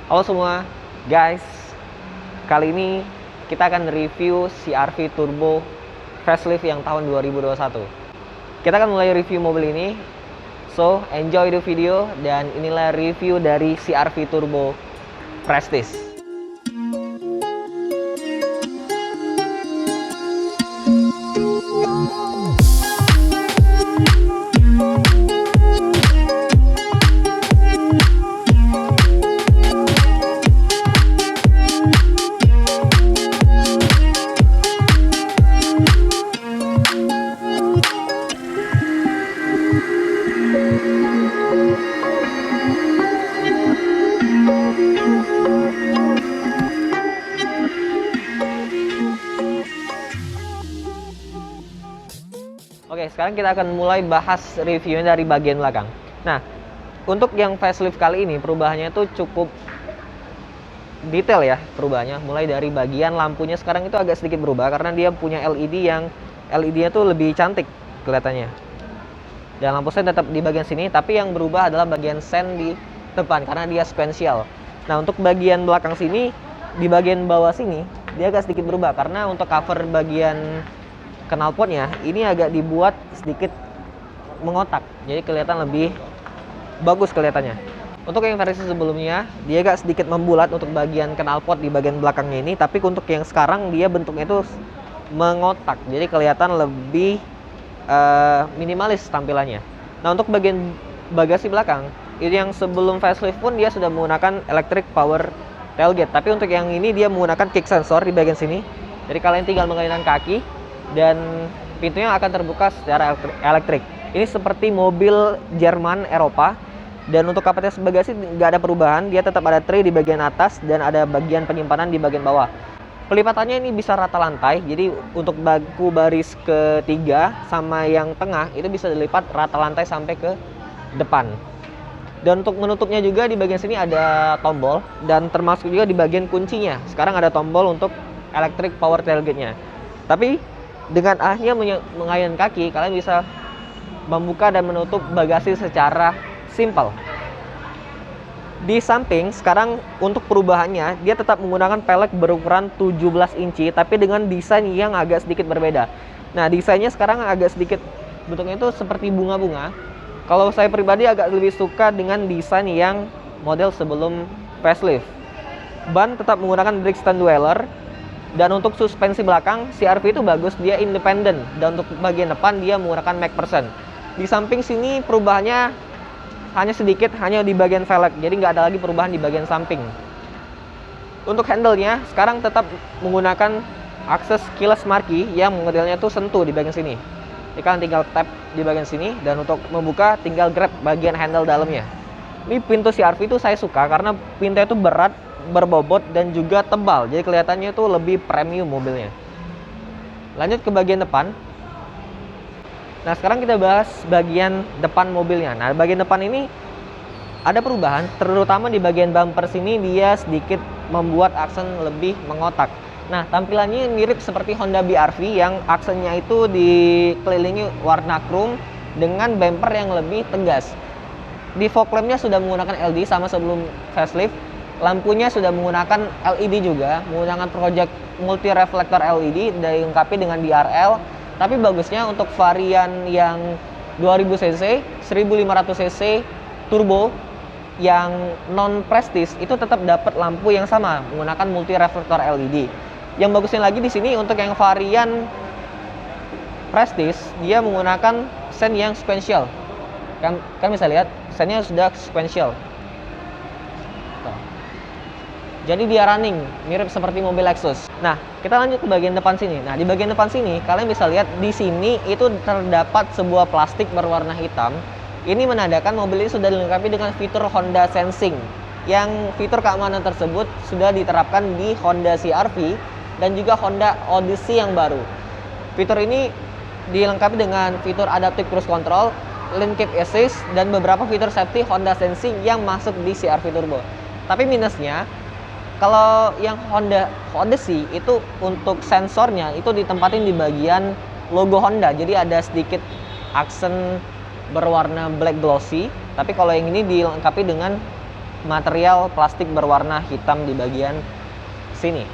Halo semua, guys. Kali ini kita akan review CR-V Turbo facelift yang tahun 2021. Kita akan mulai review mobil ini. So, enjoy the video dan inilah review dari CR-V Turbo Prestige. Oke, sekarang kita akan mulai bahas reviewnya dari bagian belakang. Nah, untuk yang facelift kali ini perubahannya itu cukup detail ya perubahannya. Mulai dari bagian lampunya sekarang itu agak sedikit berubah karena dia punya LED yang LED-nya tuh lebih cantik kelihatannya. Dan lampu sen tetap di bagian sini, tapi yang berubah adalah bagian sen di depan karena dia sequential. Nah, untuk bagian belakang sini, di bagian bawah sini dia agak sedikit berubah karena untuk cover bagian knalpotnya ini agak dibuat sedikit mengotak, jadi kelihatan lebih bagus kelihatannya. Untuk yang versi sebelumnya dia agak sedikit membulat untuk bagian knalpot di bagian belakangnya ini, tapi untuk yang sekarang dia bentuknya itu mengotak, jadi kelihatan lebih minimalis tampilannya. Nah, untuk bagian bagasi belakang ini yang sebelum facelift pun dia sudah menggunakan electric power tailgate, tapi untuk yang ini dia menggunakan kick sensor di bagian sini, jadi kalian tinggal mengalirkan kaki dan pintunya akan terbuka secara elektrik. Ini seperti mobil Jerman Eropa. Dan untuk kapasitas bagasi nggak ada perubahan, dia tetap ada tray di bagian atas dan ada bagian penyimpanan di bagian bawah. Pelipatannya ini bisa rata lantai, jadi untuk bangku baris ketiga sama yang tengah itu bisa dilipat rata lantai sampai ke depan. Dan untuk menutupnya juga di bagian sini ada tombol, dan termasuk juga di bagian kuncinya sekarang ada tombol untuk electric power tailgate-nya. Tapi dengan akhirnya mengayun kaki, kalian bisa membuka dan menutup bagasi secara simpel. Di samping sekarang untuk perubahannya dia tetap menggunakan pelek berukuran 17 inci tapi dengan desain yang agak sedikit berbeda. Nah, desainnya sekarang agak sedikit bentuknya itu seperti bunga-bunga. Kalau saya pribadi agak lebih suka dengan desain yang model sebelum facelift. Ban tetap menggunakan Brixton Dweller. Dan untuk suspensi belakang, CR-V itu bagus, dia independen. Dan untuk bagian depan, dia menggunakan MacPherson. Di samping sini perubahannya hanya sedikit, hanya di bagian velg. Jadi nggak ada lagi perubahan di bagian samping. Untuk handle-nya, sekarang tetap menggunakan akses keyless marquee yang modelnya itu sentuh di bagian sini. Jadi kalian tinggal tap di bagian sini, dan untuk membuka tinggal grab bagian handle dalamnya. Ini pintu CR-V itu saya suka karena pintunya itu berat, berbobot dan juga tebal, jadi kelihatannya itu lebih premium mobilnya. Lanjut ke bagian depan. Nah, sekarang kita bahas bagian depan mobilnya. Nah, bagian depan ini ada perubahan, terutama di bagian bumper sini dia sedikit membuat aksen lebih mengotak. Nah, tampilannya mirip seperti Honda BR-V yang aksennya itu dikelilingi warna chrome dengan bumper yang lebih tegas. Di fog lamp-nya sudah menggunakan LED sama sebelum facelift. Lampunya sudah menggunakan LED juga, menggunakan project multi reflector LED dilengkapi dengan DRL. Tapi bagusnya untuk varian yang 2000 cc, 1500 cc turbo yang non prestige itu tetap dapat lampu yang sama menggunakan multi reflector LED. Yang bagusnya lagi di sini untuk yang varian prestige dia menggunakan sen yang sequential. Kan bisa lihat sennya sudah sequential. Jadi dia running, mirip seperti mobil Lexus. Nah, kita lanjut ke bagian depan sini. Nah, di bagian depan sini, kalian bisa lihat di sini itu terdapat sebuah plastik berwarna hitam. Ini menandakan mobil ini sudah dilengkapi dengan fitur Honda Sensing. Yang fitur keamanan tersebut sudah diterapkan di Honda CR-V dan juga Honda Odyssey yang baru. Fitur ini dilengkapi dengan fitur Adaptive Cruise Control, Lane Keep Assist, dan beberapa fitur safety Honda Sensing yang masuk di CR-V Turbo. Tapi minusnya, kalau yang Honda Odyssey itu untuk sensornya itu ditempatin di bagian logo Honda, jadi ada sedikit aksen berwarna black glossy. Tapi kalau yang ini dilengkapi dengan material plastik berwarna hitam di bagian sini.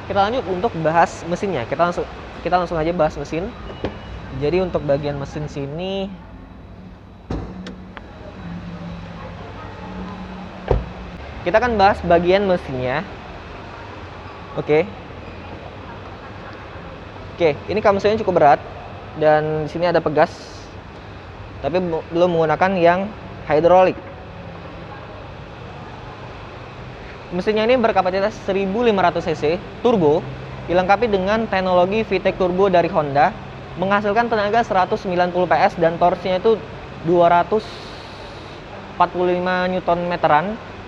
Kita lanjut untuk bahas mesinnya. Kita langsung aja bahas mesin. Jadi untuk bagian mesin sini kita akan bahas bagian mesinnya. Oke, ini mesinnya cukup berat dan di sini ada pegas, tapi belum menggunakan yang hidrolik. Mesinnya ini berkapasitas 1500 cc turbo, dilengkapi dengan teknologi VTEC turbo dari Honda, menghasilkan tenaga 190 PS dan torsinya itu 245 Nm,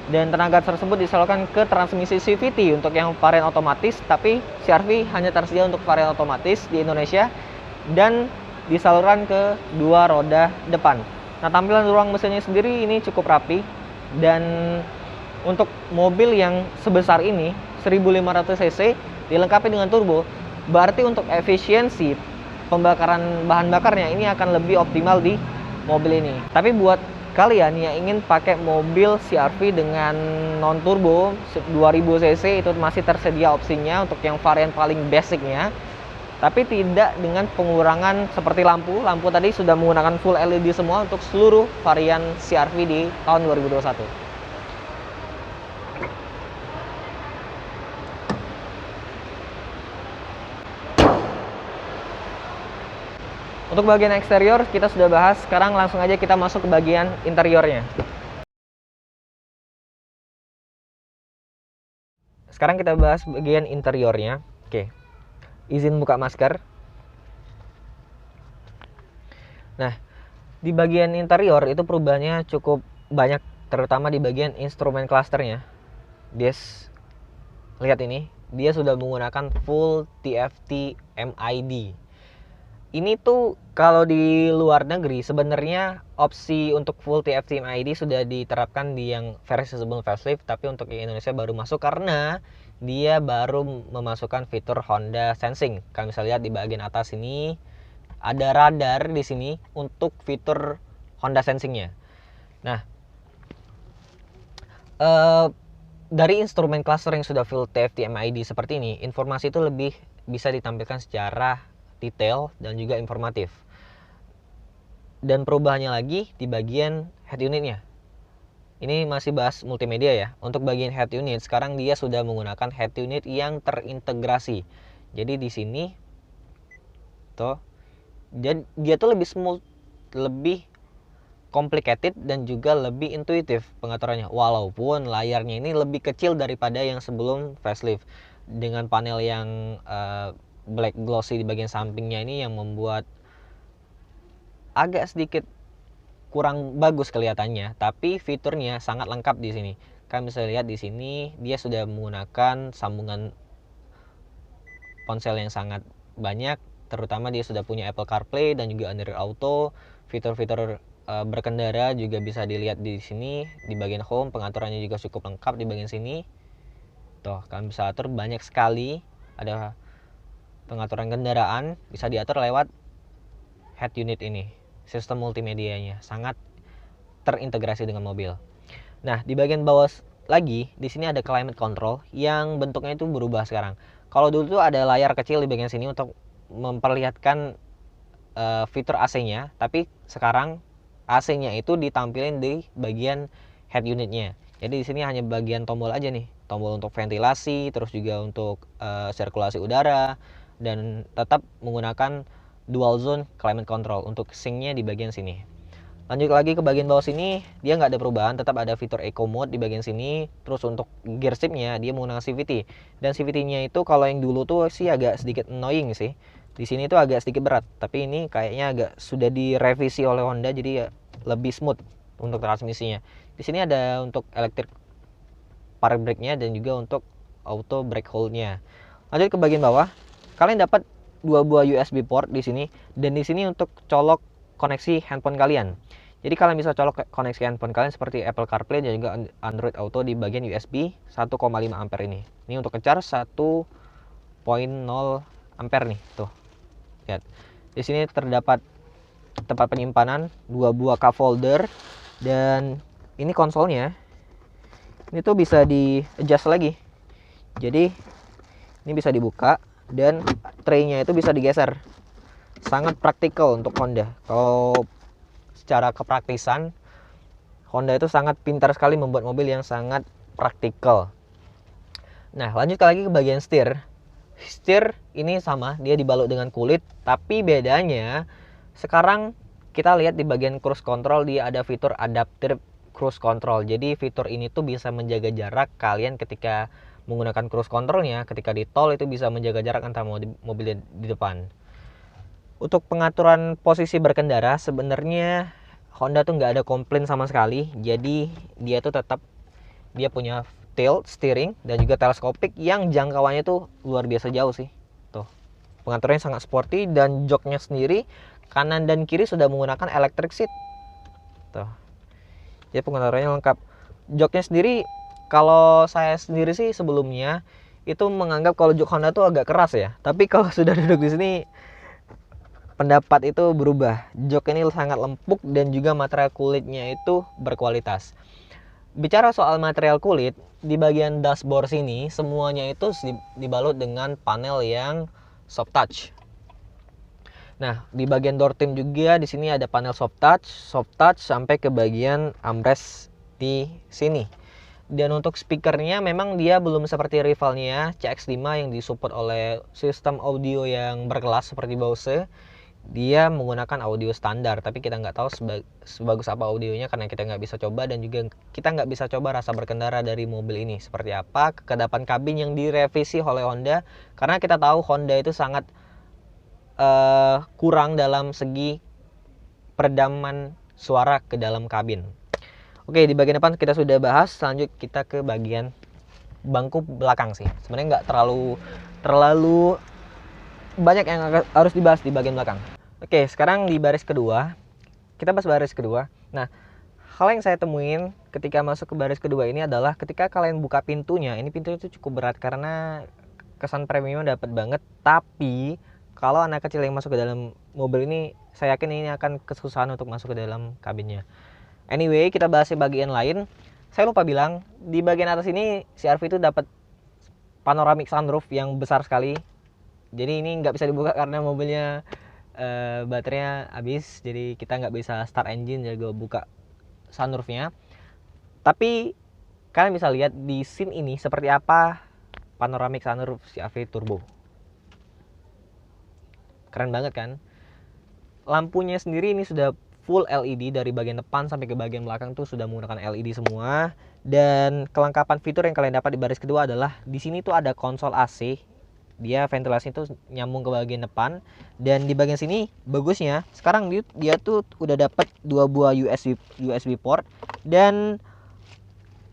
dan tenaga tersebut disalurkan ke transmisi CVT untuk yang varian otomatis, tapi CR-V hanya tersedia untuk varian otomatis di Indonesia dan disalurkan ke dua roda depan. Nah, tampilan ruang mesinnya sendiri ini cukup rapi, dan untuk mobil yang sebesar ini 1500 cc dilengkapi dengan turbo, berarti untuk efisiensi pembakaran bahan bakarnya ini akan lebih optimal di mobil ini. Tapi buat kalian yang ingin pakai mobil CR-V dengan non turbo 2000 cc, itu masih tersedia opsinya untuk yang varian paling basicnya, tapi tidak dengan pengurangan seperti lampu tadi sudah menggunakan full LED semua untuk seluruh varian CR-V di tahun 2021. Untuk bagian eksterior kita sudah bahas, sekarang langsung aja kita masuk ke bagian interiornya. Sekarang kita bahas bagian interiornya. Oke, izin buka masker. Nah, di bagian interior itu perubahannya cukup banyak, terutama di bagian instrumen clusternya. Lihat ini, dia sudah menggunakan full TFT MID. Ini tuh kalau di luar negeri sebenarnya opsi untuk full TFT MID sudah diterapkan di yang versi sebelum facelift, tapi untuk di Indonesia baru masuk karena dia baru memasukkan fitur Honda Sensing. Kalian bisa lihat di bagian atas ini ada radar di sini untuk fitur Honda Sensingnya. Nah, dari instrumen cluster yang sudah full TFT MID seperti ini, informasi itu lebih bisa ditampilkan secara detail dan juga informatif. Dan perubahannya lagi di bagian head unitnya. Ini masih bahas multimedia ya. Untuk bagian head unit sekarang dia sudah menggunakan head unit yang terintegrasi. Jadi di sini tuh dia tuh lebih smooth, lebih complicated dan juga lebih intuitif pengaturannya. Walaupun layarnya ini lebih kecil daripada yang sebelum facelift, dengan panel yang black glossy di bagian sampingnya ini yang membuat agak sedikit kurang bagus kelihatannya, tapi fiturnya sangat lengkap di sini. Kalian bisa lihat di sini dia sudah menggunakan sambungan ponsel yang sangat banyak, terutama dia sudah punya Apple CarPlay dan juga Android Auto. Fitur-fitur berkendara juga bisa dilihat di sini di bagian home, pengaturannya juga cukup lengkap di bagian sini. Tuh, kalian bisa atur banyak sekali, ada pengaturan kendaraan bisa diatur lewat head unit ini. Sistem multimedianya sangat terintegrasi dengan mobil. Nah, di bagian bawah lagi di sini ada climate control yang bentuknya itu berubah sekarang. Kalau dulu tuh ada layar kecil di bagian sini untuk memperlihatkan fitur AC-nya, tapi sekarang AC-nya itu ditampilin di bagian head unitnya. Jadi di sini hanya bagian tombol aja nih, tombol untuk ventilasi, terus juga untuk sirkulasi udara, dan tetap menggunakan dual zone climate control untuk sync-nya di bagian sini. Lanjut lagi ke bagian bawah sini, dia nggak ada perubahan, tetap ada fitur eco mode di bagian sini. Terus untuk gear shift-nya dia menggunakan CVT, dan CVT-nya itu kalau yang dulu tuh sih agak sedikit annoying sih. Di sini tuh agak sedikit berat, tapi ini kayaknya agak sudah direvisi oleh Honda, jadi ya lebih smooth untuk transmisinya. Di sini ada untuk electric park brake-nya dan juga untuk auto brake hold-nya. Lanjut ke bagian bawah, kalian dapat dua buah USB port di sini, dan di sini untuk colok koneksi handphone kalian. Jadi kalian bisa colok koneksi handphone kalian seperti Apple CarPlay dan juga Android Auto di bagian USB 1,5 ampere ini. Ini untuk ngecharge 1.0 ampere nih, tuh. Lihat. Di sini terdapat tempat penyimpanan, dua buah cup holder, dan ini konsolnya. Ini tuh bisa di adjust lagi. Jadi ini bisa dibuka dan tray-nya itu bisa digeser. Sangat praktikal untuk Honda. Kalau secara kepraktisan, Honda itu sangat pintar sekali membuat mobil yang sangat praktikal. Nah, lanjut lagi ke bagian setir. Setir ini sama, dia dibalut dengan kulit, tapi bedanya sekarang kita lihat di bagian cruise control dia ada fitur adaptive cruise control. Jadi fitur ini tuh bisa menjaga jarak kalian ketika menggunakan cruise controlnya. Ketika di tol itu bisa menjaga jarak antara mobil di depan. Untuk pengaturan posisi berkendara sebenarnya Honda tuh nggak ada komplain sama sekali. Jadi dia tuh tetap dia punya tilt steering dan juga teleskopik yang jangkauannya tuh luar biasa jauh sih. Tuh. Pengaturannya sangat sporty dan joknya sendiri kanan dan kiri sudah menggunakan electric seat. Tuh. Jadi pengaturannya lengkap. Joknya sendiri kalau saya sendiri sih sebelumnya itu menganggap kalau jok Honda tuh agak keras ya. Tapi kalau sudah duduk di sini pendapat itu berubah. Jok ini sangat lempuk dan juga material kulitnya itu berkualitas. Bicara soal material kulit, di bagian dashboard sini semuanya itu dibalut dengan panel yang soft touch. Nah, di bagian door trim juga di sini ada panel soft touch sampai ke bagian armrest di sini. Dan untuk speakernya memang dia belum seperti rivalnya CX-5 yang disupport oleh sistem audio yang berkelas seperti Bose. Dia menggunakan audio standar, tapi kita nggak tahu sebagus apa audionya karena kita nggak bisa coba, dan juga kita nggak bisa coba rasa berkendara dari mobil ini seperti apa. Kekedapan kabin yang direvisi oleh Honda karena kita tahu Honda itu sangat kurang dalam segi peredaman suara ke dalam kabin. Oke, di bagian depan kita sudah bahas. Selanjut kita ke bagian bangku belakang sih. Sebenarnya nggak terlalu banyak yang harus dibahas di bagian belakang. Oke, sekarang di baris kedua, kita bahas baris kedua. Nah, hal yang saya temuin ketika masuk ke baris kedua ini adalah ketika kalian buka pintunya, ini pintu itu cukup berat karena kesan premium dapat banget. Tapi kalau anak kecil yang masuk ke dalam mobil ini, saya yakin ini akan kesusahan untuk masuk ke dalam kabinnya. Anyway, kita bahas di bagian lain. Saya lupa bilang, di bagian atas ini CR-V itu dapat panoramic sunroof yang besar sekali. Jadi ini nggak bisa dibuka karena mobilnya baterainya habis, jadi kita nggak bisa start engine jadi buka sunroofnya. Tapi kalian bisa lihat di scene ini seperti apa panoramic sunroof CR-V turbo. Keren banget kan? Lampunya sendiri ini sudah full LED dari bagian depan sampai ke bagian belakang tuh sudah menggunakan LED semua. Dan kelengkapan fitur yang kalian dapat di baris kedua adalah di sini tuh ada konsol AC. Dia ventilasi itu nyambung ke bagian depan, dan di bagian sini bagusnya sekarang dia tuh udah dapat 2 buah USB port dan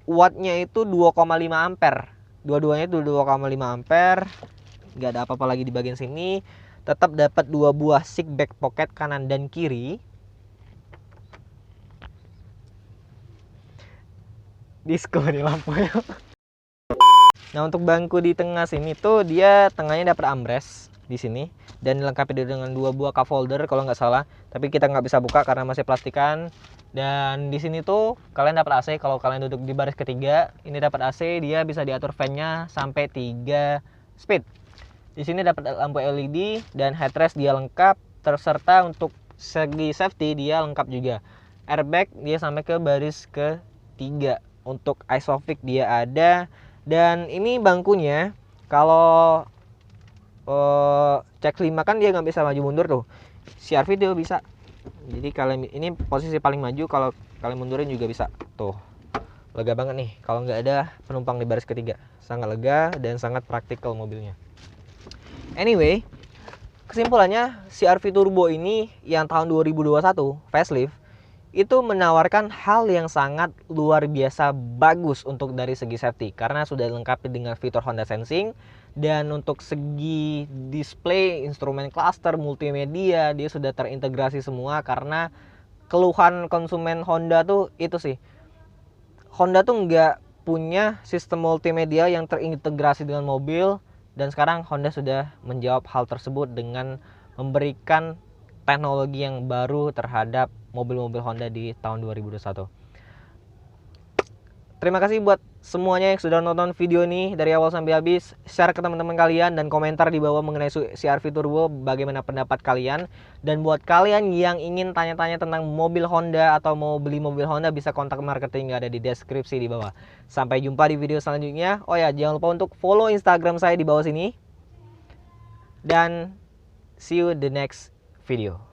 wattnya itu 2,5 ampere. Dua-duanya itu 2,5 ampere. Nggak ada apa-apa lagi di bagian sini. Tetap dapat 2 buah seat back pocket kanan dan kiri. Disco nih lampunya. Nah, untuk bangku di tengah sini tuh dia tengahnya dapat armrest di sini dan dilengkapi dengan 2 buah cup holder kalau nggak salah. Tapi kita nggak bisa buka karena masih plastikan. Dan di sini tuh kalian dapat AC kalau kalian duduk di baris ketiga. Ini dapat AC, dia bisa diatur fan-nya sampai 3 speed. Di sini dapat lampu LED dan headrest dia lengkap, terserta untuk segi safety dia lengkap juga. Airbag dia sampai ke baris ke-3. Untuk Isofix dia ada. Dan ini bangkunya kalau CX-5 kan dia nggak bisa maju mundur tuh. CR-V dia bisa. Jadi kalian ini posisi paling maju, kalau kalian mundurin juga bisa. Tuh. Lega banget nih kalau nggak ada penumpang di baris ketiga. Sangat lega dan sangat praktikal mobilnya. Anyway, kesimpulannya CR-V Turbo ini yang tahun 2021 facelift itu menawarkan hal yang sangat luar biasa bagus untuk dari segi safety karena sudah dilengkapi dengan fitur Honda Sensing, dan untuk segi display, instrumen cluster, multimedia dia sudah terintegrasi semua. Karena keluhan konsumen Honda tuh itu sih, Honda tuh nggak punya sistem multimedia yang terintegrasi dengan mobil, dan sekarang Honda sudah menjawab hal tersebut dengan memberikan teknologi yang baru terhadap mobil-mobil Honda di tahun 2021. Terima kasih buat semuanya yang sudah nonton video ini dari awal sampai habis. Share ke teman-teman kalian dan komentar di bawah mengenai CR-V Turbo bagaimana pendapat kalian. Dan buat kalian yang ingin tanya-tanya tentang mobil Honda atau mau beli mobil Honda, bisa kontak marketing yang ada di deskripsi di bawah. Sampai jumpa di video selanjutnya. Oh ya, jangan lupa untuk follow Instagram saya di bawah sini. Dan see you the next video.